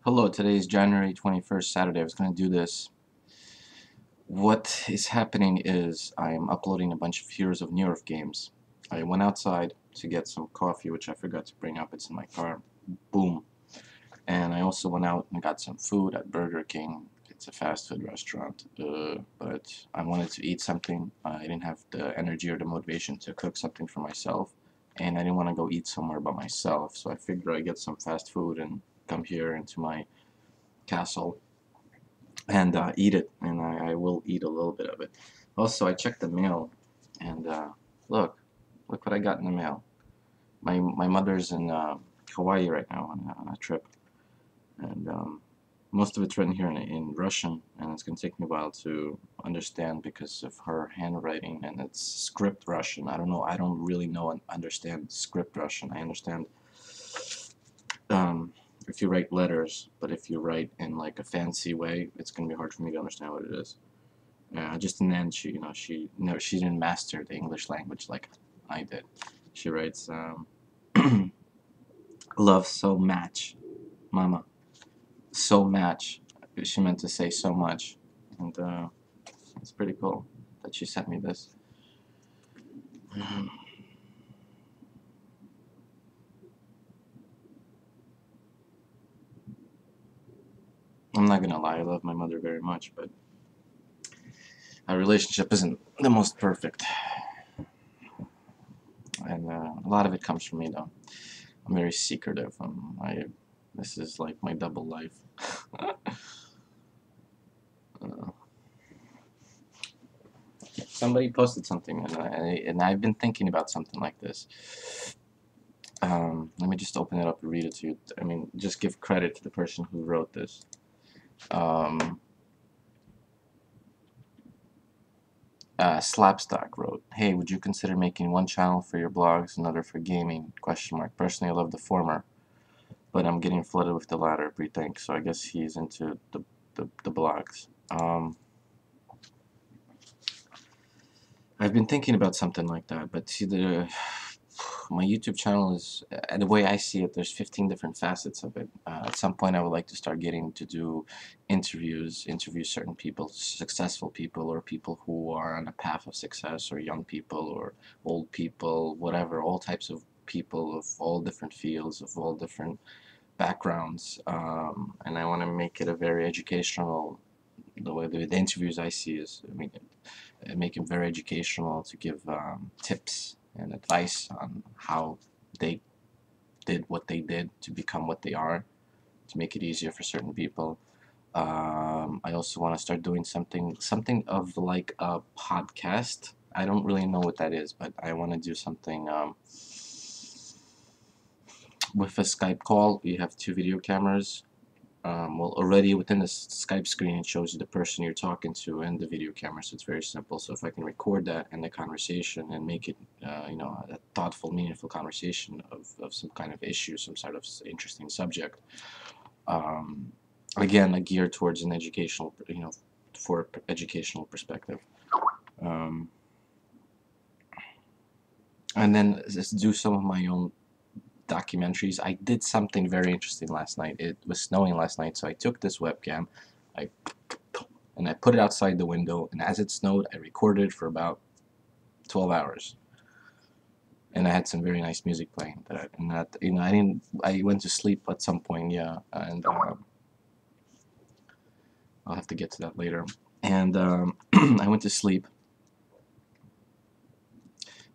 Hello, today is January 21st, Saturday. I was going to do this. What is happening is I'm uploading a bunch of Heroes of New Earth games. I went outside to get some coffee, which I forgot to bring up. It's in my car. Boom. And I also went out and got some food at Burger King. It's a fast food restaurant, but I wanted to eat something. I didn't have the energy or the motivation to cook something for myself, and I didn't want to go eat somewhere by myself, so I figured I'd get some fast food and come here into my castle and eat it, and I will eat a little bit of it. Also, I checked the mail, and look what I got in the mail. My mother's in Hawaii right now on a trip, and most of it's written here in Russian, and it's gonna take me a while to understand because of her handwriting, and it's script Russian. I don't know. I don't really know and understand script Russian. I understand um, if you write letters, but if you write in like a fancy way, it's gonna be hard for me to understand what it is. Just in the end, she no, she didn't master the English language like I did. She writes, "Love so match, Mama, so match." She meant to say so much, and it's pretty cool that she sent me this. I'm not gonna lie, I love my mother very much, but our relationship isn't the most perfect, and a lot of it comes from me though. I'm very secretive. This is like my double life. uh, Somebody posted something, and I've been thinking about something like this. Let me just open it up and read it to you. I mean, just give credit to the person who wrote this. Um, Slapstock wrote, "Hey, would you consider making one channel for your blogs, another for gaming? Question mark. Personally, I love the former, but I'm getting flooded with the latter. Rethink." So I guess he's into the blogs. I've been thinking about something like that, but see, my YouTube channel is, the way I see it, there's 15 different facets of it. At some point, I would like to start getting to do interview certain people, successful people, or people who are on a path of success, or young people, or old people, whatever, all types of people of all different fields, of all different backgrounds, and I want to make it a very educational. The way the interviews I see is, I mean, make it very educational to give tips and advice on how they did what they did to become what they are, to make it easier for certain people. I also want to start doing something of like a podcast. I don't really know what that is, but I want to do something with a Skype call. You have two video cameras. Well, already within the Skype screen, it shows you the person you're talking to and the video camera, so it's very simple. So if I can record that and the conversation and make it, a thoughtful, meaningful conversation of some kind of issue, some sort of interesting subject, um, again, geared towards an educational, for educational perspective. Um, and then just do some of my own documentaries. I did something very interesting last night. It was snowing last night, so I took this webcam, I and I put it outside the window, and as it snowed, I recorded for about 12 hours. And I had some very nice music playing. I went to sleep at some point, yeah, and I'll have to get to that later. And I went to sleep,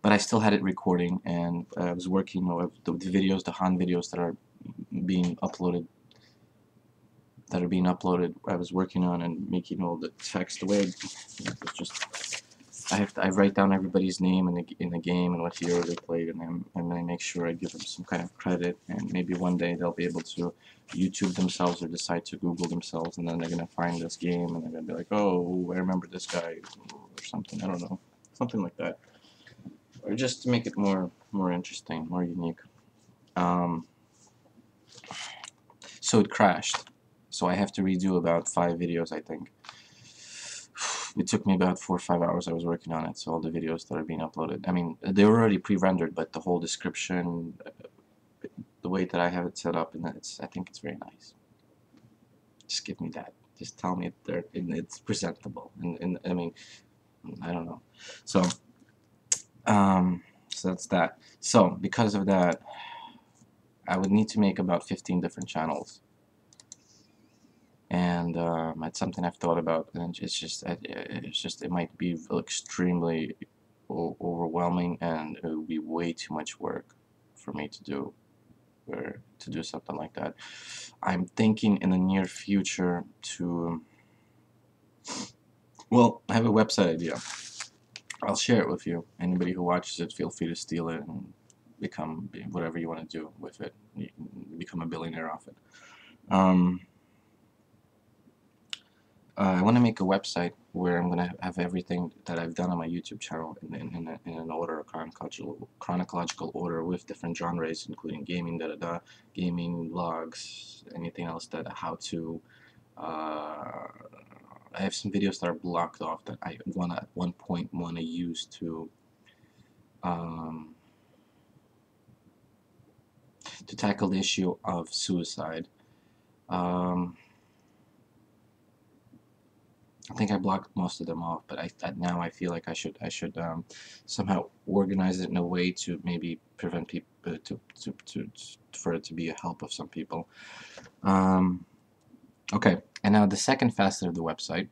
but I still had it recording, and I was working with the videos, the Han videos being uploaded I was working on and making all the text. The way it's just I write down everybody's name in the game and what hero they played, and then I make sure I give them some kind of credit, and maybe one day they'll be able to YouTube themselves or decide to Google themselves, and then they're gonna find this game and they're gonna be like, oh, I remember this guy or something. I don't know, something like that, or just to make it more interesting, more unique. Um, so it crashed. So I have to redo about 5 videos, I think. It took me about 4 or 5 hours. I was working on it, so all the videos that are being uploaded. I mean, they were already pre-rendered, but the whole description, the way that I have it set up, and I think it's very nice. Just give me that. Just tell me it's presentable. And I mean, I don't know. So, so that's that. So because of that, I would need to make about 15 different channels, and it's something I've thought about, and it might be extremely overwhelming, and it would be way too much work for me to do, or to do something like that. I'm thinking in the near future to, well, I have a website idea. I'll share it with you. Anybody who watches it, feel free to steal it and become whatever you want to do with it. You can become a billionaire off it. Um, I want to make a website where I'm going to have everything that I've done on my YouTube channel in an order, chronological order, with different genres, including gaming, gaming, vlogs, anything else that how to. I have some videos that are blocked off that I at one point want to use um, to tackle the issue of suicide. Um, I think I blocked most of them off, but now I feel like I should somehow organize it in a way to maybe prevent people for it to be a help of some people. Okay, and now the second facet of the website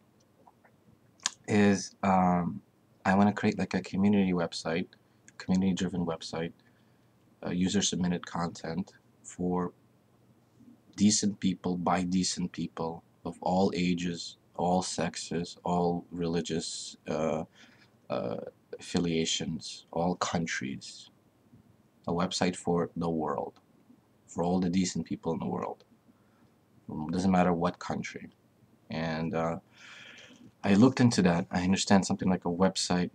is I want to create like a community website, community-driven website, user-submitted content for decent people by decent people of all ages, all sexes, all religious affiliations, all countries. A website for the world, for all the decent people in the world. Doesn't matter what country. And I looked into that. I understand something like a website,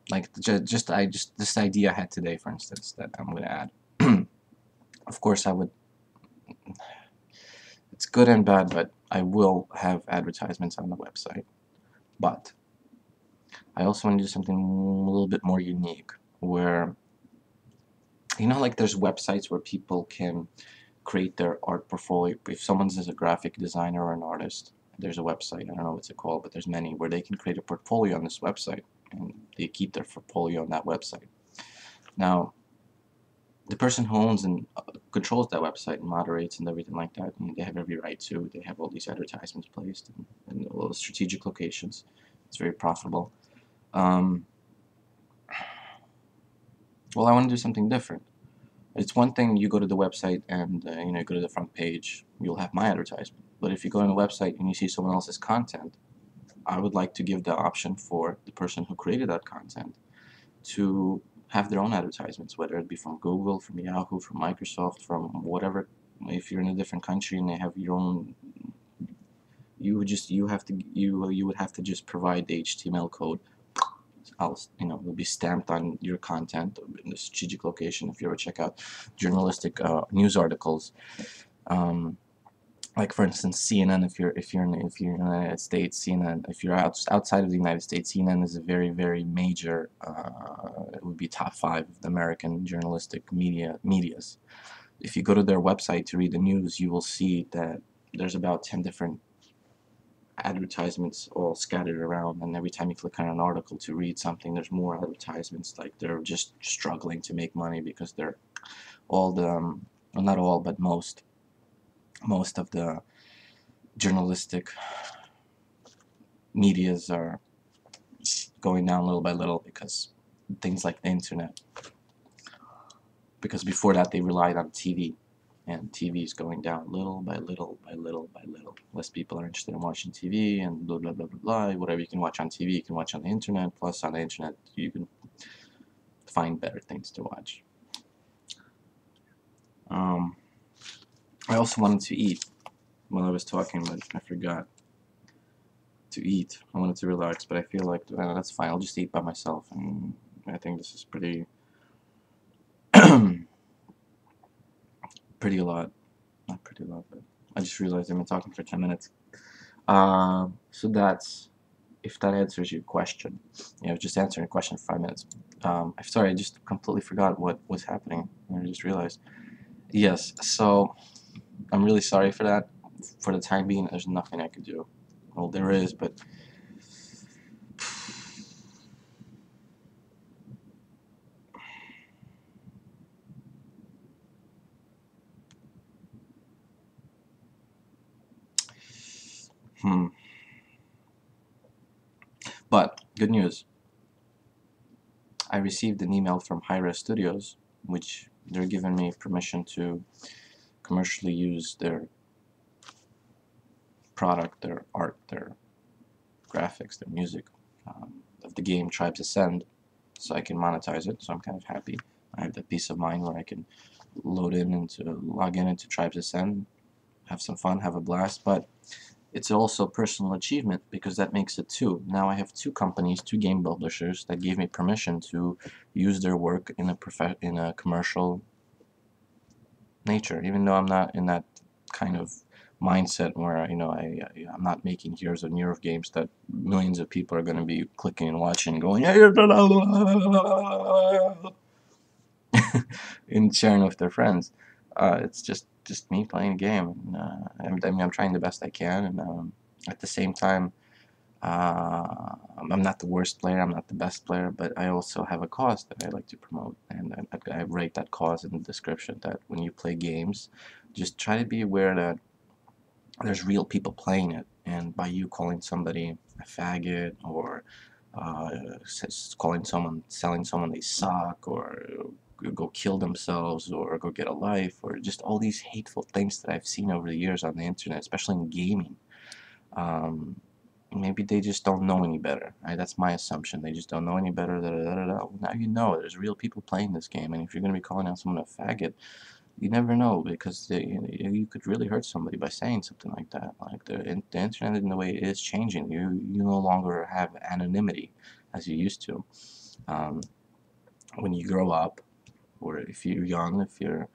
like just this idea I had today, for instance, that I'm going to add. Of course, I would. It's good and bad, but I will have advertisements on the website. But I also want to do something a little bit more unique, where, you know, like there's websites where people can create their art portfolio. If someone's is a graphic designer or an artist, there's a website, I don't know what's it called, but there's many, where they can create a portfolio on this website, and they keep their portfolio on that website. Now, the person who owns and controls that website and moderates and everything like that, and they have every right to. They have all these advertisements placed in all the strategic locations. It's very profitable. Well, I want to do something different. It's one thing you go to the website and you go to the front page, you'll have my advertisement. But if you go on the website and you see someone else's content, I would like to give the option for the person who created that content to have their own advertisements, whether it be from Google, from Yahoo, from Microsoft, from whatever. If you're in a different country and they have your own, you would have to just provide the HTML code. Else, it'll be stamped on your content in the strategic location. If you ever check out journalistic news articles, like for instance CNN, if you're in the United States, CNN. If you're outside of the United States, CNN is a very, very major. It would be top 5 of the American journalistic medias. If you go to their website to read the news, you will see that there's about 10 different advertisements all scattered around, and every time you click on an article to read something, there's more advertisements. Like they're just struggling to make money because they're all the well, not all, but most of the journalistic medias are going down little by little because things like the internet. Because before that they relied on TV, and TV is going down little by little by little by little. Less people are interested in watching TV, and blah blah blah blah blah. Whatever you can watch on TV, you can watch on the internet. Plus, on the internet, you can find better things to watch. I also wanted to eat while I was talking, but I forgot to eat. I wanted to relax, but I feel like that's fine. I'll just eat by myself, and I think this is pretty pretty a lot. Not pretty a lot, but I just realized I've been talking for 10 minutes. So that's, if that answers your question. I was just answering a question for 5 minutes. I'm sorry, I just completely forgot what was happening. I just realized. Yes, so I'm really sorry for that. for the time being, there's nothing I could do. Well, there is, but hmm. But good news, I received an email from Hi-Res Studios, which they're giving me permission to commercially use their product, their art, their graphics, their music of the game Tribes Ascend, so I can monetize it. So I'm kind of happy. I have that peace of mind where I can log in into Tribes Ascend, have some fun, have a blast. But it's also personal achievement because that makes it two. Now I have two companies, two game publishers that gave me permission to use their work in a commercial nature, even though I'm not in that kind of mindset where I'm not making Heroes of New York games that millions of people are going to be clicking and watching, going and sharing with their friends. It's just me playing a game. And, I mean, I'm trying the best I can, and at the same time, I'm not the worst player, I'm not the best player, but I also have a cause that I like to promote, and I write that cause in the description that when you play games, just try to be aware that there's real people playing it, and by you calling somebody a faggot or uh, selling someone they suck or go kill themselves or go get a life or just all these hateful things that I've seen over the years on the internet, especially in gaming. Um, Maybe they just don't know any better. Right? That's my assumption. They just don't know any better. Da, da, da, da, da. Well, now you know there's real people playing this game, and if you're going to be calling out someone a faggot, you never know because you could really hurt somebody by saying something like that. Like the internet in the way it is changing. You no longer have anonymity as you used to. Um, when you grow up, or if you're young, if you're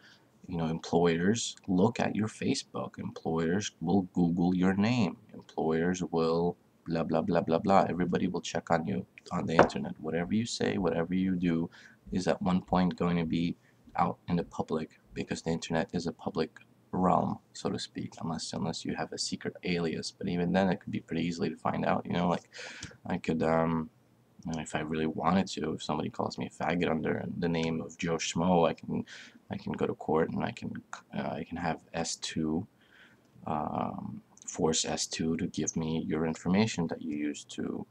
employers look at your Facebook. Employers will Google your name. Employers will blah blah blah blah blah. Everybody will check on you on the internet. Whatever you say, whatever you do, is at one point going to be out in the public because the internet is a public realm, so to speak, unless you have a secret alias. But even then, it could be pretty easily to find out. Like I could if I really wanted to, if somebody calls me a faggot under the name of Joe Schmo, I can go to court and I can have S2 force S2 to give me your information that you used to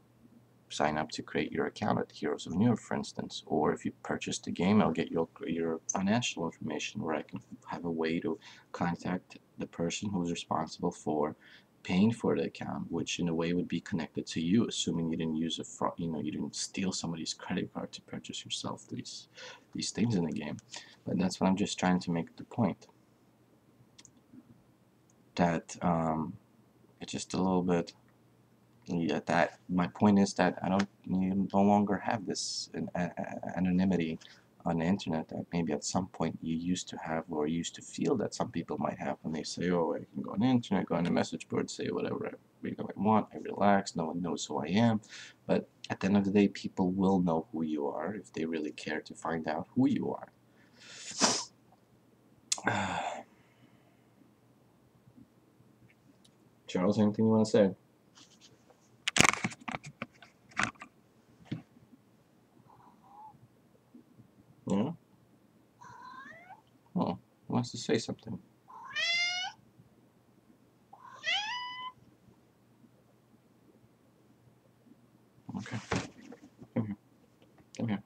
sign up to create your account at Heroes of New York, for instance. Or if you purchase the game, I'll get your financial information where I can have a way to contact the person who's responsible for paying for the account, which in a way would be connected to you, assuming you didn't use a fraud, you didn't steal somebody's credit card to purchase yourself these things in the game. But that's what I'm just trying to make the point, that it's just a little bit. Yeah, that my point is that you no longer have this anonymity on the internet that maybe at some point you used to have or used to feel that some people might have when they say, oh, I can go on the internet, go on the message board, say whatever I want, I relax, no one knows who I am. But at the end of the day, people will know who you are if they really care to find out who you are. Charles, anything you want to say? Yeah? Oh, he wants to say something. Okay, come here, come here.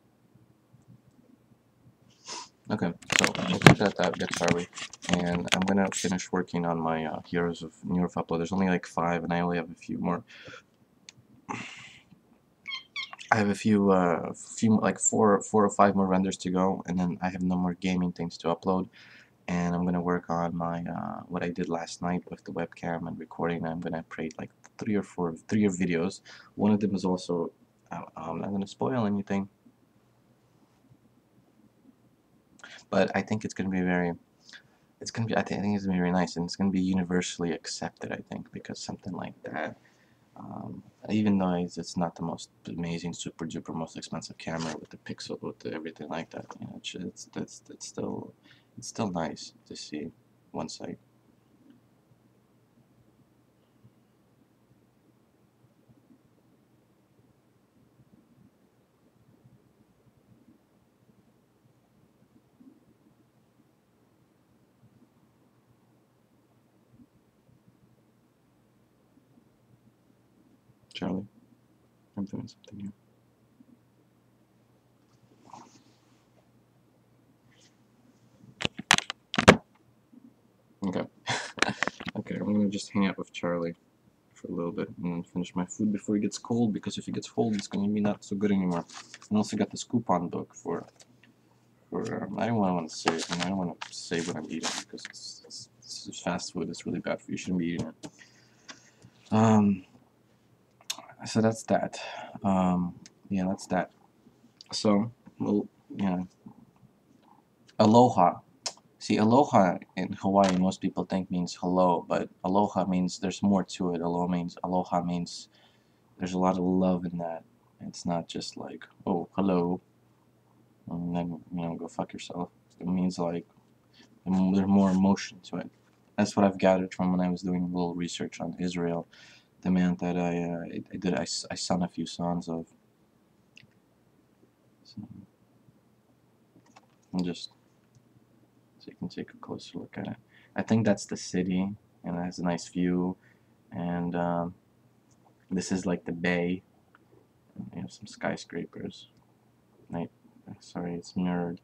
Okay, so we'll keep it at that bit, Charlie. And I'm gonna finish working on my Heroes of New York upload. There's only like 5, and I only have a few more. I have a few like four or 5 more renders to go, and then I have no more gaming things to upload. And I'm gonna work on my what I did last night with the webcam and recording. I'm gonna create like 3 or 4 videos. One of them is also I'm not gonna spoil anything, but I think it's gonna be very. It's gonna be. I think it's gonna be very nice, and it's gonna be universally accepted. I think because something like that. Even though it's not the most amazing, super duper, most expensive camera with the pixel, with everything like that, it's still nice to see once I Charlie, I'm doing something here. Okay. Okay, I'm gonna just hang out with Charlie for a little bit and then finish my food before it gets cold, because if it gets cold, it's gonna be not so good anymore. I also got this coupon book for I don't want to say it, I don't want to say what I'm eating because it's fast food. It's really bad for you. You shouldn't be eating it. So that's that. Yeah, that's that. So, well, yeah, aloha. See, aloha in Hawaii, most people think means hello, but aloha means there's more to it. Aloha means there's a lot of love in that. It's not just like, oh, hello, and then, go fuck yourself. It means like there's more emotion to it. That's what I've gathered from when I was doing a little research on Israel, the man that I sung a few songs of. So, and just so you can take a closer look at it. I think that's the city, and it has a nice view, and this is like the bay. You have some skyscrapers. Sorry, it's mirrored.